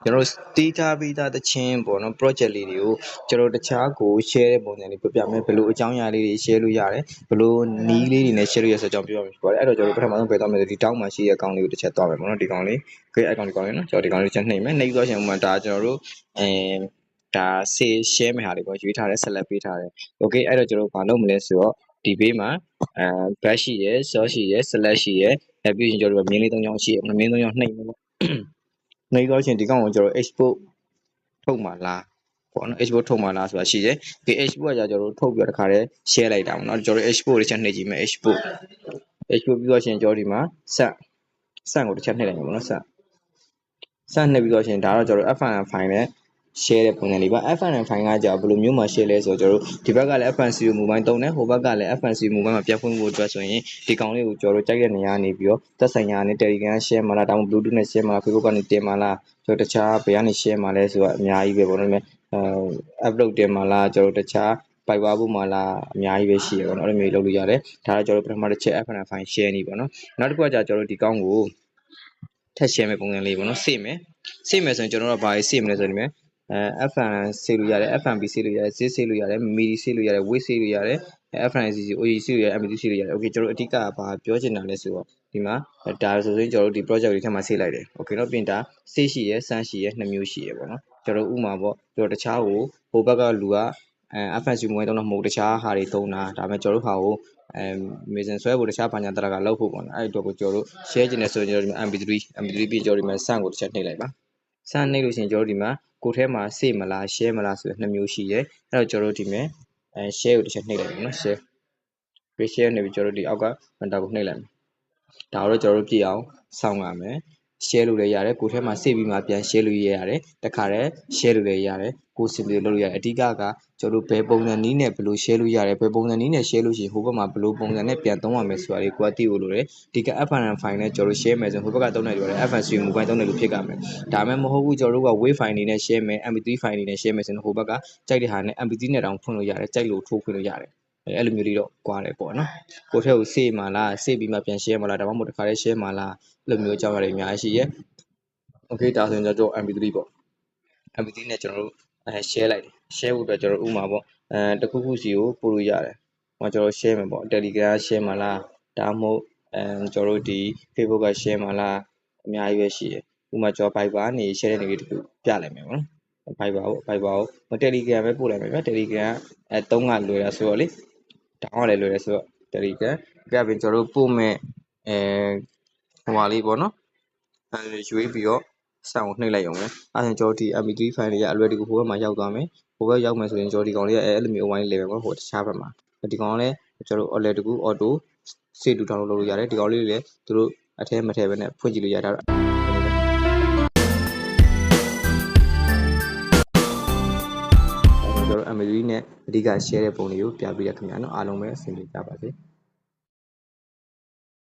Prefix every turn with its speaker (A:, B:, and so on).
A: ကျွန်တော်တီးထားပြီးသားတခြင်းပေါ့နော် project လေးတွေကိုကျွန်တော်တခြားကို share တဲ့ပုံစံလေးပြပြမယ်ဘယ်လိုအကြောင်းအရာလေးတွေ share လို့ရတယ်ဘယ်လိုနီးလေးတွေနဲ့ share လို့ရဆိုတော့ပြောပြမယ်ပေါ့အဲ့တော့ကျွန်တော်ပထမဆုံးပြသွားမယ်ဆိုဒီတောင်းမှာရှိတဲ့ account လေးကိုတစ်ချက်သွားမယ်ပေါ့နော်ဒီကောင်လေး create account ဒီကောင်လေးနော်ကျွန်တော်ဒီကောင်လေးချက်နှိပ်မယ်နှိပ်သွားချင်ဥပမာဒါကျွန်တော်တို့ဒါ share မယ်ဟာလေးပေါ့ရွေးထားတယ် select ပေးထားတယ် okay အဲ့တော့ကျွန်တော်ဘာလုပ်မလဲဆိုတော့ဒီဘေးမှာbash ရှိရယ် source ရှိရယ် slash ရှိရယ်ပြီးရင်ကျွန်တော်တို့မြင်းလေး၃ချောင်းရှိရယ်မြင်း၃ချောင်းနှိပ်မယ်ပေါ့နှိပ်သွားချင်ဒီကောင်ကိုကျွန်တော် export ထုတ်မှာလားပေါ့နော် export ထုတ်မှာလားဆိုတာရှိတယ်ဒီ export ကကျွန်တော်တို့ထုတ်ပြီးတော့တခါတည်း share လိုက်တာပေါ့နော်ကျွန်တော်တို့ export တစ်ချက်နှိပ်ကြည့်မယ် export ပြီးတော့ရှင်ကျွန်တော်ဒီမှာစကိုတစ်ချက်နှိပ်လိုက်မယ်ပေါ့နော်စနှိပ်ပြီးတော့ရှင်ဒါတော့ကျွန်တော်တို့ file နဲ့ share တဲ့ပုံစံလေးပါ file ကကြာဘယ်လိုမျိုးမှာ share လဲဆိုတော့ကျွန်တော်တို့ဒီဘက်ကလည်း FNCU mobile သုံးတယ်ဟိုဘက်ကလည်း FNCU mobile မှာပြန်ဖွင့်ဖို့အတွက်ဆိုရင်ဒီကောင်လေးကိုကျွန်တော်တို့ကြိုက်တဲ့နေရာနေပြီးတော့သက်ဆိုင်ရာနဲ့ Telegram share မှာလားဒါမှမဟုတ် Bluetooth နဲ့ share မှာလား Facebook ကနေတင်မှာလားကျွန်တော်တခြားဘယ်ကနေ share မှာလဲဆိုတာအများကြီးပဲပေါ့နော်upload တင်မှာလားကျွန်တော်တခြားပိုက်ပါဖို့မှာလားအများကြီးပဲရှိရပေါ့နော်အဲ့လိုမျိုးလုပ်လို့ရတယ်ဒါတော့ကျွန်တော်ပထမတစ်ချက် file share နေပေါ့နော်နောက်တစ်ခုကကြာကျွန်တော်ဒီကောင်ကိုထပ် share မဲ့ပုံစံလေးပေါ့နော်စေ့မယ်ဆိုရင်ကျွန်တော်တို့ကဘာရေးစေ့မလဲဆိုတော့ဒီမှာFN စေးလို့ရတယ် FNB စေးလို့ရတယ် စေးလို့ရတယ် MIDI စေးလို့ရတယ် weight စေးလို့ရတယ် FNCC OE စေးလို့ရတယ် MID စေးလို့ရတယ် okay ကျွန်တော်အဓိကဘာပြောချင်တာလဲဆိုတော့ဒီမှာဒါဆိုရင်ကျွန်တော်တို့ဒီ project လေးထဲမှာစေးလိုက်တယ် okay တော့ပြင်ဒါစေးရှိရယ်စမ်းရှိရယ်နှစ်မျိုးရှိရယ်ပေါ့နော်ကျွန်တော်ဥမာပေါ့ကျွန်တော်တခြားကိုဟိုဘက်ကလူကFNCC mobile သုံးတော့မဟုတ်တခြားဟာတွေသုံးတာဒါပေမဲ့ကျွန်တော်တို့ဟာကိုmesin ဆွဲဖို့တခြားဘာညာတရကလောက်ဖို့ပေါ့နော်အဲ့တော့ကိုကျွန်တော်တို့ share ချင်တယ်ဆိုရင်ကျွန်တော်ဒီမှာ MP3 ပြီးကျွန်တော်ဒီမှာစမ်းကိုတစ်ချက်နှိပ်လိုက်ပါစမ်းနှိပ်လို့ရှိရင်ကျွန်တော်ဒီမှာကိုထဲမှာစေ့မလား share မလားဆိုတဲ့နှစ်မျိုးရှိတယ်အဲ့တော့ကျွန်တော်တို့ဒီမှာ share ကိုတစ်ချက်နှိပ်လိုက်ပါနော် share နေပြီးကျွန်တော်တို့ဒီအောက်ကဘန်တာကိုနှိပ်လိုက်မယ်ဒါတော့ကျွန်တော်တို့ပြည့်အောင်စောင့်ရမယ် share လို့လည်းရတယ်ကိုထဲမှာစေ့ပြီးမှပြန် share လို့ရတယ်တခါတည်း share လို့လည်းရတယ်ကိုစင်ပြီးလုပ်လို့ရတယ်အဓိကကကျွန်တော်တို့ဘယ်ပုံစံနည်းနဲ့ဘယ်လို share လို့ရတယ်ဘယ်ပုံစံနည်းနဲ့ share လို့ရှိရင်ဟိုဘက်မှာဘယ်လိုပုံစံနဲ့ပြန်သုံးရမယ်ဆိုတာလေးကိုသိဖို့လိုတယ်ဒီက FNM file နဲ့ကျွန်တော်တို့ share မယ်ဆိုဟိုဘက်ကသုံးနေတယ် FNCU mobile သုံးတယ်လို့ဖြစ်ကြမယ်ဒါမှမဟုတ်ဘူးကျွန်တော်တို့က wave file နေနဲ့ share မယ် MP3 file နေနဲ့ share မယ်ဆိုရင်ဟိုဘက်ကကြိုက်တဲ့ဟာနဲ့ MP3 နဲ့တောင်ဖွင့်လို့ရတယ်ကြိုက်လို့ထိုးခွင့်လို့ရတယ်အဲ့လိုမျိုးလေးတော့ကွာတယ်ပေါ့နော်ကိုထဲကိုစေ့မှာလားစေ့ပြီးမှပြန် share မှာလားဒါမှမဟုတ်တခါတည်း share မှာလားအဲ့လိုမျိုးအကြောင်းအရာတွေအများကြီးရှိရဲ့ okay ဒါဆိုရင်ကျွန်တော် MP3 ပေါ့ MP3 နဲ့ကျွန်တော်တို့share လိုက်တယ် share ဖို့အတွက်ကျွန်တော်ဥမာပေါ့တခုခုစီကိုပို့လို့ရတယ်ဟောကျွန်တော် share မယ်ပေါ့ Telegram share မှာလားဒါမှမဟုတ်ကျွန်တော်တို့ဒီ Facebook က share မှာလားအများကြီးပဲရှိတယ်ဥမာကျွန်တော် Viber ကနေ share တဲ့နေလေးတခုပြလိုက်မယ်ပေါ့နော် Viber ကို Telegram ပဲပို့လိုက်မယ်ဗျာ Telegram 3ကလွယ်တာဆိုတော့လေတောင်းရတယ်လွယ်တယ်ဆိုတော့ Telegram ကြပြင်ကျွန်တော်တို့ပို့မဲ့ဟိုဟာလေးပေါ့နော်ရွေးပြီးတော့စောင့်နှိပ်လိုက်အောင်ပဲအဲဒါကျွန်တော်ဒီ MP3 file တွေကအလွယ်တကူဟိုဘက်မှာရောက်သွားမယ်ဟိုဘက်ရောက်မယ်ဆိုရင်ကျွန်တော်ဒီကောင်လေးအဲ့လိုမျိုး wine level ပေါ့ဟိုတခြားဘက်မှာဒီကောင်ကလည်းကျွန်တော်တို့ အလွယ်တကူ auto save to download လုပ်လို့ရတယ်ဒီကောင်လေးတွေလည်းသူတို့အထဲမထည့်ဘဲနဲ့ဖွင့်ကြည့်လို့ရတာကျွန်တော် MP3 နဲ့အဓိက share တဲ့ပုံတွေကိုပြပေးရခင်ဗျာနော်အားလုံးပဲအဆင်ပြေကြပါစေ